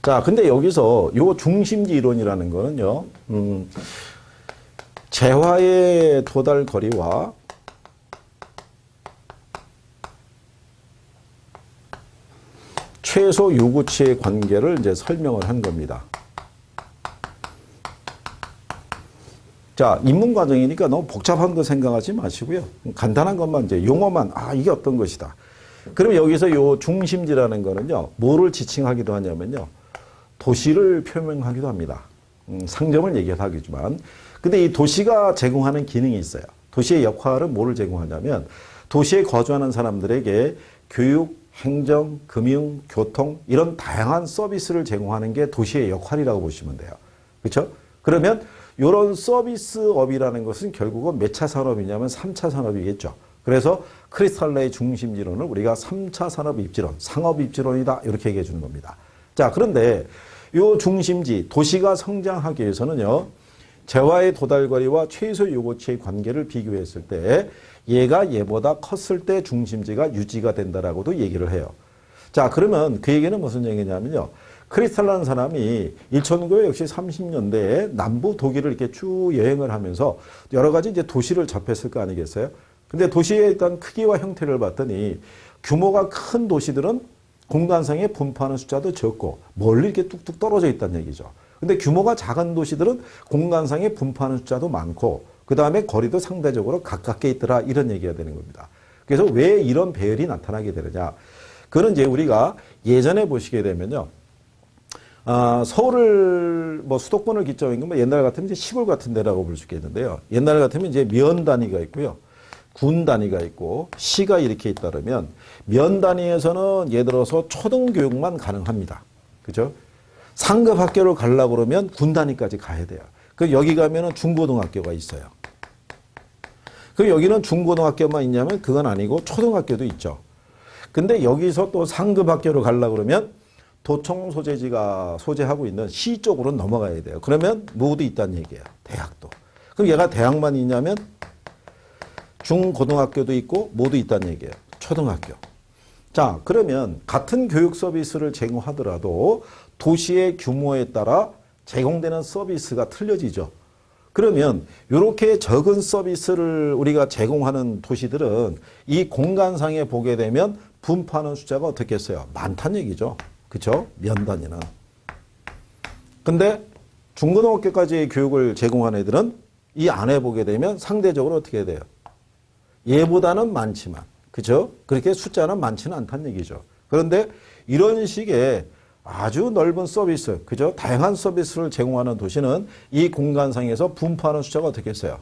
자, 근데 여기서 요 중심지 이론이라는 거는요. 재화의 도달 거리와 최소 요구치의 관계를 이제 설명을 한 겁니다. 자, 입문 과정이니까 너무 복잡한 거 생각하지 마시고요. 간단한 것만 이제 용어만 이게 어떤 것이다. 그럼 여기서 요 중심지라는 거는요. 뭐를 지칭하기도 하냐면요. 도시를 표명하기도 합니다. 상점을 얘기하기지만 근데 이 도시가 제공하는 기능이 있어요. 도시의 역할은 뭐를 제공하냐면 도시에 거주하는 사람들에게 교육, 행정, 금융, 교통 이런 다양한 서비스를 제공하는 게 도시의 역할이라고 보시면 돼요. 그렇죠? 그러면 이런 서비스업이라는 것은 결국은 몇 차 산업이냐면 3차 산업이겠죠. 그래서 크리스탈레의 중심지론을 우리가 3차 산업 입지론, 상업 입지론이다 이렇게 얘기해 주는 겁니다. 자, 그런데 이 중심지, 도시가 성장하기 위해서는요. 재화의 도달거리와 최소 요구치의 관계를 비교했을 때 얘가 얘보다 컸을 때 중심지가 유지가 된다라고도 얘기를 해요. 자, 그러면 그 얘기는 무슨 얘기냐면요. 크리스탈라는 사람이 일천구에 역시 30년대에 남부 독일을 이렇게 쭉 여행을 하면서 여러 가지 이제 도시를 접했을 거 아니겠어요? 근데 도시의 일단 크기와 형태를 봤더니 규모가 큰 도시들은 공간상에 분포하는 숫자도 적고 멀리 이렇게 뚝뚝 떨어져 있다는 얘기죠. 근데 규모가 작은 도시들은 공간상에 분포하는 숫자도 많고 그 다음에 거리도 상대적으로 가깝게 있더라 이런 얘기가 되는 겁니다. 그래서 왜 이런 배열이 나타나게 되느냐. 그거는 이제 우리가 예전에 보시게 되면요. 서울을 뭐 수도권을 기점인 건 옛날 같으면 이제 시골 같은 데라고 볼 수 있겠는데요. 옛날 같으면 이제 면 단위가 있고요. 군 단위가 있고 시가 이렇게 있다면 면 단위에서는 예를 들어서 초등교육만 가능합니다. 그죠? 상급 학교를 가려고 그러면 군 단위까지 가야 돼요. 그 여기 가면은 중고등학교가 있어요. 그 여기는 중고등학교만 있냐면 그건 아니고 초등학교도 있죠. 근데 여기서 또 상급 학교를 가려고 그러면 도청 소재지가 소재하고 있는 시 쪽으로 넘어가야 돼요. 그러면 모두 있다는 얘기예요. 대학도. 그럼 얘가 대학만 있냐면 중고등학교도 있고 모두 있다는 얘기예요. 초등학교. 자, 그러면 같은 교육 서비스를 제공하더라도 도시의 규모에 따라 제공되는 서비스가 틀려지죠. 그러면 이렇게 적은 서비스를 우리가 제공하는 도시들은 이 공간상에 보게 되면 분포하는 숫자가 어떻겠어요? 많다는 얘기죠. 그렇죠? 면 단위는. 근데 중고등학교까지의 교육을 제공한 애들은 이 안에 보게 되면 상대적으로 어떻게 돼요? 얘보다는 많지만, 그죠? 그렇게 숫자는 많지는 않다는 얘기죠. 그런데 이런 식의 아주 넓은 서비스, 그죠? 다양한 서비스를 제공하는 도시는 이 공간상에서 분포하는 숫자가 어떻겠어요?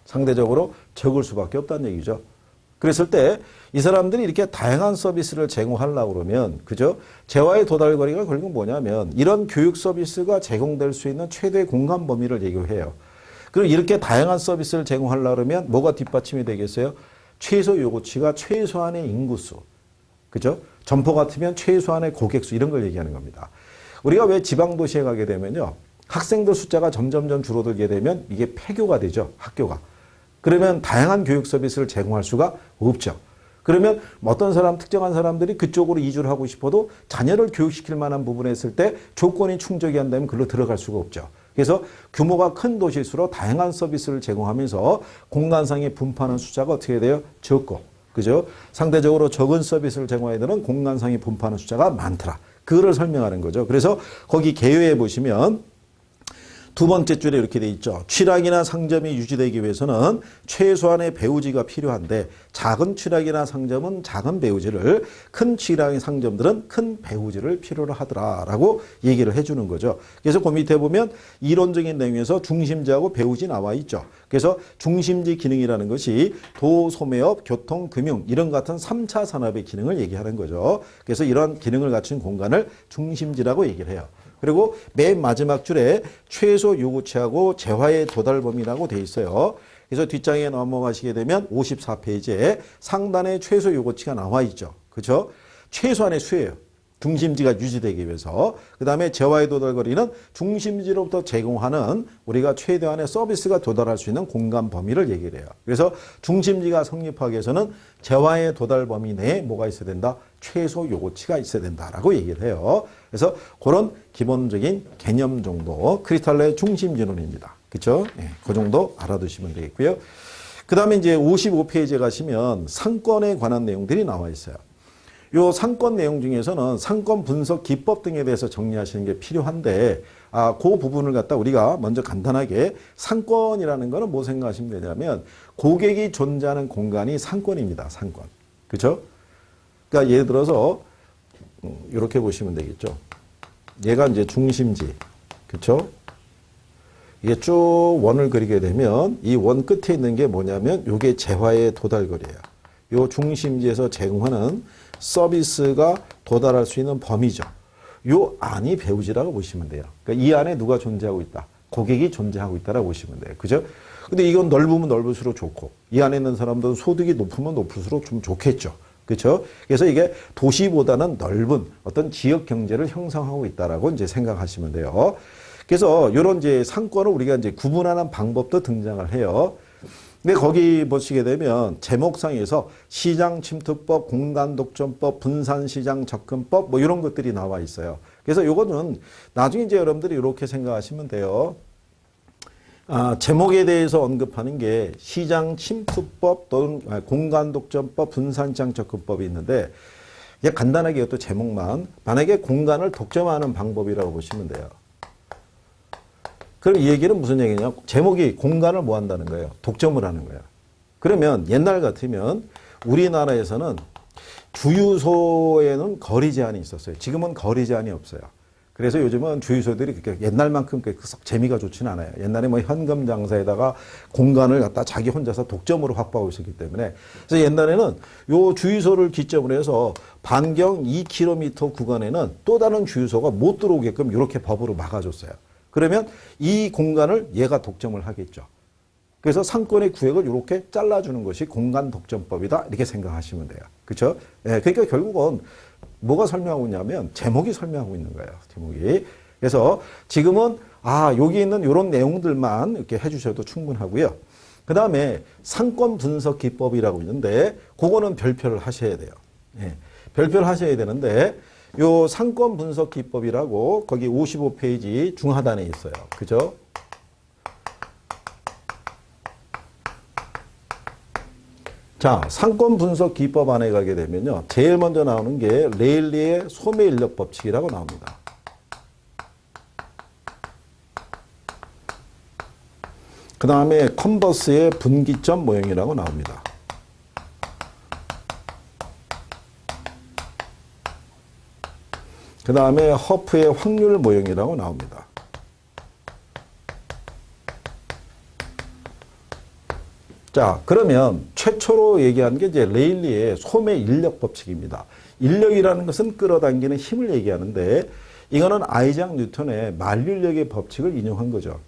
상대적으로 적을 수밖에 없다는 얘기죠. 그랬을 때 이 사람들이 이렇게 다양한 서비스를 제공하려고 그러면, 그죠? 재화의 도달거리가 결국 뭐냐면 이런 교육 서비스가 제공될 수 있는 최대 공간 범위를 얘기해요. 그리고 이렇게 다양한 서비스를 제공하려고 그러면 뭐가 뒷받침이 되겠어요? 최소 요구치가 최소한의 인구수. 그죠? 점포 같으면 최소한의 고객수 이런 걸 얘기하는 겁니다. 우리가 왜 지방도시에 가게 되면요. 학생들 숫자가 점점점 줄어들게 되면 이게 폐교가 되죠. 학교가. 그러면 다양한 교육 서비스를 제공할 수가 없죠. 그러면 어떤 사람, 특정한 사람들이 그쪽으로 이주를 하고 싶어도 자녀를 교육시킬 만한 부분에 있을 때 조건이 충족이 안 되면 그걸로 들어갈 수가 없죠. 그래서 규모가 큰 도시일수록 다양한 서비스를 제공하면서 공간상에 분포하는 숫자가 어떻게 돼요? 적고. 그죠? 상대적으로 적은 서비스를 제공하는 애들은 공간상에 분포하는 숫자가 많더라. 그거를 설명하는 거죠. 그래서 거기 개요에 보시면 두 번째 줄에 이렇게 돼 있죠. 취락이나 상점이 유지되기 위해서는 최소한의 배우지가 필요한데 작은 취락이나 상점은 작은 배우지를, 큰 취락의 상점들은 큰 배우지를 필요로 하더라라고 얘기를 해주는 거죠. 그래서 그 밑에 보면 이론적인 내용에서 중심지하고 배우지 나와 있죠. 그래서 중심지 기능이라는 것이 도, 소매업, 교통, 금융 이런 같은 3차 산업의 기능을 얘기하는 거죠. 그래서 이런 기능을 갖춘 공간을 중심지라고 얘기를 해요. 그리고 맨 마지막 줄에 최소 요구치하고 재화의 도달 범위라고 돼 있어요. 그래서 뒷장에 넘어가시게 되면 54페이지에 상단에 최소 요구치가 나와 있죠. 그렇죠? 최소한의 수예요. 중심지가 유지되기 위해서. 그 다음에 재화의 도달거리는 중심지로부터 제공하는 우리가 최대한의 서비스가 도달할 수 있는 공간 범위를 얘기를 해요. 그래서 중심지가 성립하기 위해서는 재화의 도달 범위 내에 뭐가 있어야 된다? 최소 요구치가 있어야 된다라고 얘기를 해요. 그래서 그런 기본적인 개념 정도 크리스탈레의 중심지론입니다. 그렇죠? 네, 그 정도 알아두시면 되겠고요. 그 다음에 이제 55페이지에 가시면 상권에 관한 내용들이 나와 있어요. 요 상권 내용 중에서는 상권 분석 기법 등에 대해서 정리하시는 게 필요한데, 그 부분을 갖다 우리가 먼저 간단하게 상권이라는 거는 뭐 생각하시면 되냐면 고객이 존재하는 공간이 상권입니다. 상권. 그렇죠? 그러니까 예를 들어서 이렇게 보시면 되겠죠. 얘가 이제 중심지. 그렇죠? 이게 쭉 원을 그리게 되면 이 원 끝에 있는 게 뭐냐면 이게 재화의 도달거리예요. 요 중심지에서 제공하는 서비스가 도달할 수 있는 범위죠. 요 안이 배우지라고 보시면 돼요. 그러니까 이 안에 누가 존재하고 있다. 고객이 존재하고 있다라고 보시면 돼요. 그죠? 근데 이건 넓으면 넓을수록 좋고, 이 안에 있는 사람들은 소득이 높으면 높을수록 좀 좋겠죠. 그렇죠? 그래서 이게 도시보다는 넓은 어떤 지역 경제를 형성하고 있다라고 이제 생각하시면 돼요. 그래서 이런 이제 상권을 우리가 이제 구분하는 방법도 등장을 해요. 근데 거기 보시게 되면 제목상에서 시장 침투법, 공간 독점법, 분산시장 접근법 뭐 이런 것들이 나와 있어요. 그래서 요거는 나중에 이제 여러분들이 이렇게 생각하시면 돼요. 제목에 대해서 언급하는 게 시장 침투법 또는 공간 독점법, 분산시장 접근법이 있는데 그냥 간단하게 이것도 제목만 만약에 공간을 독점하는 방법이라고 보시면 돼요. 그럼 이 얘기는 무슨 얘기냐? 제목이 공간을 뭐 한다는 거예요? 독점을 하는 거예요. 그러면 옛날 같으면 우리나라에서는 주유소에는 거리 제한이 있었어요. 지금은 거리 제한이 없어요. 그래서 요즘은 주유소들이 그렇게 옛날만큼 썩 재미가 좋지는 않아요. 옛날에 뭐 현금 장사에다가 공간을 갖다 자기 혼자서 독점으로 확보하고 있었기 때문에. 그래서 옛날에는 요 주유소를 기점으로 해서 반경 2km 구간에는 또 다른 주유소가 못 들어오게끔 이렇게 법으로 막아줬어요. 그러면 이 공간을 얘가 독점을 하겠죠. 그래서 상권의 구역을 이렇게 잘라주는 것이 공간 독점법이다. 이렇게 생각하시면 돼요. 그렇죠? 예, 그러니까 결국은 뭐가 설명하고 있냐면 제목이 설명하고 있는 거예요. 제목이. 그래서 지금은 여기 있는 이런 내용들만 이렇게 해주셔도 충분하고요. 그 다음에 상권 분석 기법이라고 있는데 그거는 별표를 하셔야 돼요. 예, 별표를 하셔야 되는데 요 상권 분석 기법이라고 거기 55페이지 중하단에 있어요. 그죠? 자, 상권 분석 기법 안에 가게 되면요. 제일 먼저 나오는 게 레일리의 소매 인력 법칙이라고 나옵니다. 그 다음에 컨버스의 분기점 모형이라고 나옵니다. 그 다음에 허프의 확률 모형이라고 나옵니다. 자, 그러면 최초로 얘기한 게 이제 레일리의 소매 인력 법칙입니다. 인력이라는 것은 끌어당기는 힘을 얘기하는데 이거는 아이작 뉴턴의 만류인력의 법칙을 인용한 거죠.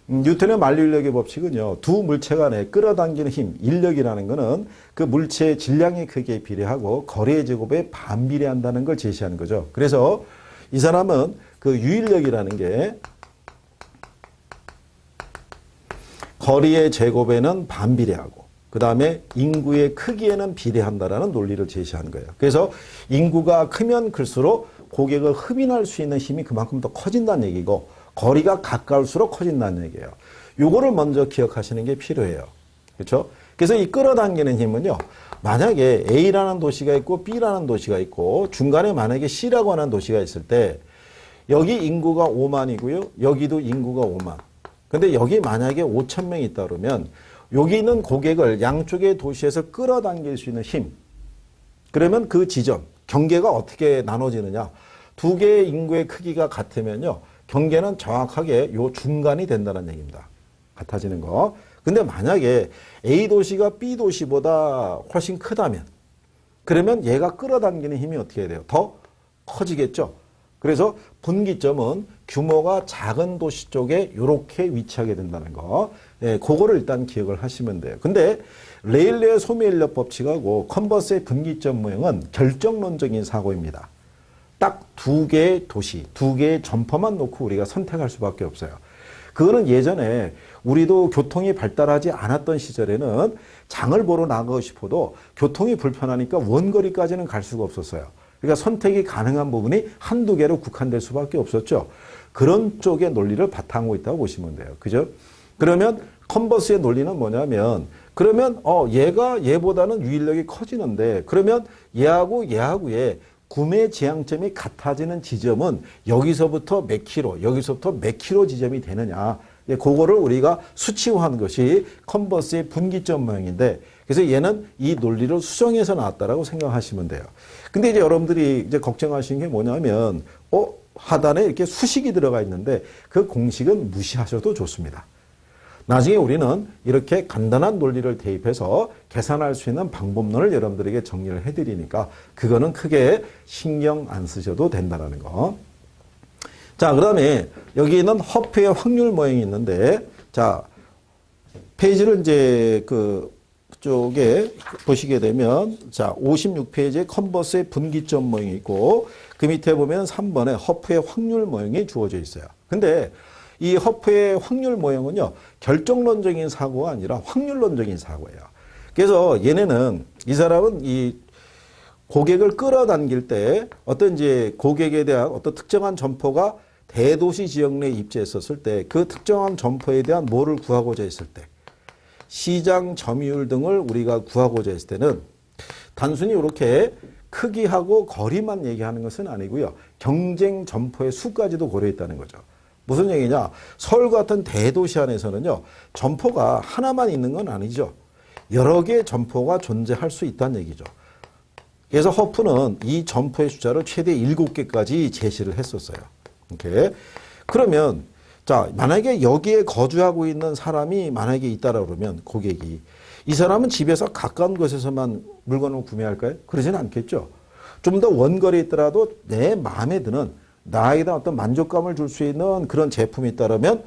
뉴턴의 만류인력의 법칙은요, 두 물체 간에 끌어당기는 힘, 인력이라는 것은 그 물체의 질량의 크기에 비례하고 거리의 제곱에 반비례한다는 걸 제시하는 거죠. 그래서 이 사람은 그 유인력이라는 게 거리의 제곱에는 반비례하고 그 다음에 인구의 크기에는 비례한다라는 논리를 제시한 거예요. 그래서 인구가 크면 클수록 고객을 흡인할 수 있는 힘이 그만큼 더 커진다는 얘기고 거리가 가까울수록 커진다는 얘기예요. 요거를 먼저 기억하시는 게 필요해요. 그렇죠? 그래서 이 끌어당기는 힘은요. 만약에 A라는 도시가 있고 B라는 도시가 있고 중간에 만약에 C라고 하는 도시가 있을 때 여기 인구가 5만이고요. 여기도 인구가 5만. 근데 여기 만약에 5천 명이 있다 그러면 여기 있는 고객을 양쪽의 도시에서 끌어당길 수 있는 힘. 그러면 그 지점, 경계가 어떻게 나눠지느냐. 두 개의 인구의 크기가 같으면요. 경계는 정확하게 요 중간이 된다는 얘기입니다. 같아지는 거. 근데 만약에 A 도시가 B 도시보다 훨씬 크다면 그러면 얘가 끌어당기는 힘이 어떻게 돼요? 더 커지겠죠. 그래서 분기점은 규모가 작은 도시 쪽에 이렇게 위치하게 된다는 거. 예, 그거를 일단 기억을 하시면 돼요. 근데 레일리의 소매인력 법칙하고 컨버스의 분기점 모형은 결정론적인 사고입니다. 딱 두 개의 도시, 두 개의 점퍼만 놓고 우리가 선택할 수밖에 없어요. 그거는 예전에 우리도 교통이 발달하지 않았던 시절에는 장을 보러 나가고 싶어도 교통이 불편하니까 원거리까지는 갈 수가 없었어요. 그러니까 선택이 가능한 부분이 한두 개로 국한될 수밖에 없었죠. 그런 쪽의 논리를 바탕으로 있다고 보시면 돼요. 그죠? 그러면 컨버스의 논리는 뭐냐면 그러면 얘가 얘보다는 유인력이 커지는데 그러면 얘하고의 구매 지향점이 같아지는 지점은 여기서부터 몇 킬로, 여기서부터 몇 킬로 지점이 되느냐. 그거를 우리가 수치화한 것이 컨버스의 분기점 모형인데 그래서 얘는 이 논리를 수정해서 나왔다라고 생각하시면 돼요. 근데 이제 여러분들이 이제 걱정하시는 게 뭐냐면 하단에 이렇게 수식이 들어가 있는데 그 공식은 무시하셔도 좋습니다. 나중에 우리는 이렇게 간단한 논리를 대입해서 계산할 수 있는 방법론을 여러분들에게 정리를 해드리니까 그거는 크게 신경 안 쓰셔도 된다는 거. 자, 그 다음에 여기는 허프의 확률 모형이 있는데, 자, 페이지를 이제 그쪽에 보시게 되면, 자, 56페이지에 컨버스의 분기점 모형이 있고, 그 밑에 보면 3번에 허프의 확률 모형이 주어져 있어요. 근데 이 허프의 확률 모형은요, 결정론적인 사고가 아니라 확률론적인 사고예요. 그래서 얘네는, 이 사람은 이 고객을 끌어당길 때 어떤 이제 고객에 대한 어떤 특정한 점포가 대도시 지역 내에 입지했었을 때 그 특정한 점포에 대한 뭐를 구하고자 했을 때 시장 점유율 등을 우리가 구하고자 했을 때는 단순히 이렇게 크기하고 거리만 얘기하는 것은 아니고요. 경쟁 점포의 수까지도 고려했다는 거죠. 무슨 얘기냐? 서울 같은 대도시 안에서는요, 점포가 하나만 있는 건 아니죠. 여러 개의 점포가 존재할 수 있다는 얘기죠. 그래서 허프는 이 점포의 숫자를 최대 7개까지 제시를 했었어요. 이렇게. 그러면, 자, 만약에 여기에 거주하고 있는 사람이 만약에 있다라 그러면 고객이, 이 사람은 집에서 가까운 곳에서만 물건을 구매할까요? 그러지는 않겠죠. 좀 더 원거리에 있더라도 내 마음에 드는 나에게 어떤 만족감을 줄 수 있는 그런 제품이 있다면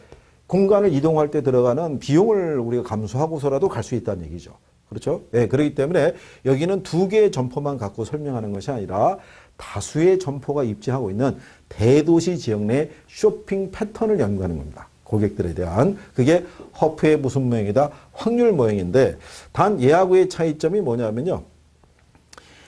공간을 이동할 때 들어가는 비용을 우리가 감수하고서라도 갈 수 있다는 얘기죠. 그렇죠? 네, 그렇기 때문에 여기는 2개의 점포만 갖고 설명하는 것이 아니라 다수의 점포가 입지하고 있는 대도시 지역 내 쇼핑 패턴을 연구하는 겁니다. 고객들에 대한. 그게 허프의 무슨 모형이다? 확률 모형인데 단 얘하고의 차이점이 뭐냐면요.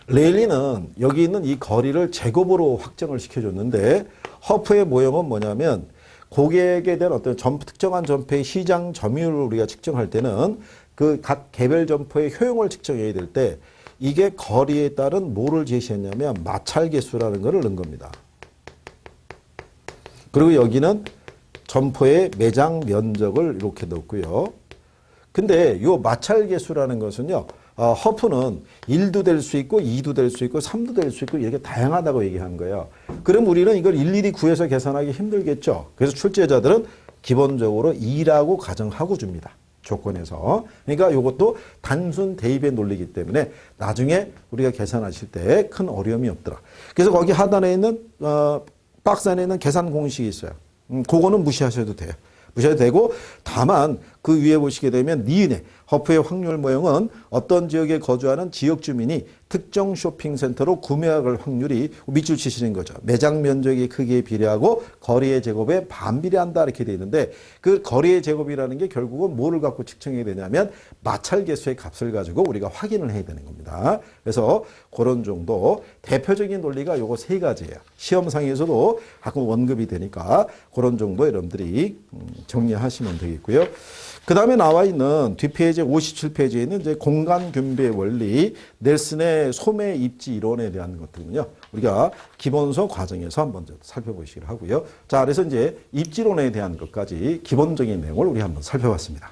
레일리는 여기 있는 이 거리를 제곱으로 확정을 시켜줬는데 허프의 모형은 뭐냐면 고객에 대한 어떤 특정한 점포의 시장 점유율을 우리가 측정할 때는 그 각 개별 점포의 효용을 측정해야 될 때 이게 거리에 따른 뭐를 제시했냐면 마찰 개수라는 것을 넣은 겁니다. 그리고 여기는 점포의 매장 면적을 이렇게 넣었고요. 근데 이 마찰 개수라는 것은요. 허프는 1도 될 수 있고 2도 될 수 있고 3도 될 수 있고 이렇게 다양하다고 얘기한 거예요. 그럼 우리는 이걸 일일이 구해서 계산하기 힘들겠죠. 그래서 출제자들은 기본적으로 2라고 가정하고 줍니다. 조건에서. 그러니까 이것도 단순 대입의 논리이기 때문에 나중에 우리가 계산하실 때 큰 어려움이 없더라. 그래서 거기 하단에 있는 박스 안에 있는 계산 공식이 있어요. 그거는 무시하셔도 돼요. 무시해도 되고 다만 그 위에 보시게 되면 니은의 허프의 확률 모형은 어떤 지역에 거주하는 지역 주민이 특정 쇼핑센터로 구매할 확률이 밑줄 치시는 거죠. 매장 면적의 크기에 비례하고 거리의 제곱에 반비례한다 이렇게 되어 있는데 그 거리의 제곱이라는 게 결국은 뭐를 갖고 측정해야 되냐면 마찰 개수의 값을 가지고 우리가 확인을 해야 되는 겁니다. 그래서 그런 정도 대표적인 논리가 요거 3가지예요. 시험상에서도 가끔 원급이 되니까 그런 정도 여러분들이 정리하시면 되겠고요. 그 다음에 나와 있는 뒷페이지 57페이지에 있는 이제 공간 균배의 원리, 넬슨의 소매 입지 이론에 대한 것들은요, 우리가 기본서 과정에서 한번 살펴보시기로 하고요. 자, 그래서 이제 입지론에 대한 것까지 기본적인 내용을 우리 한번 살펴봤습니다.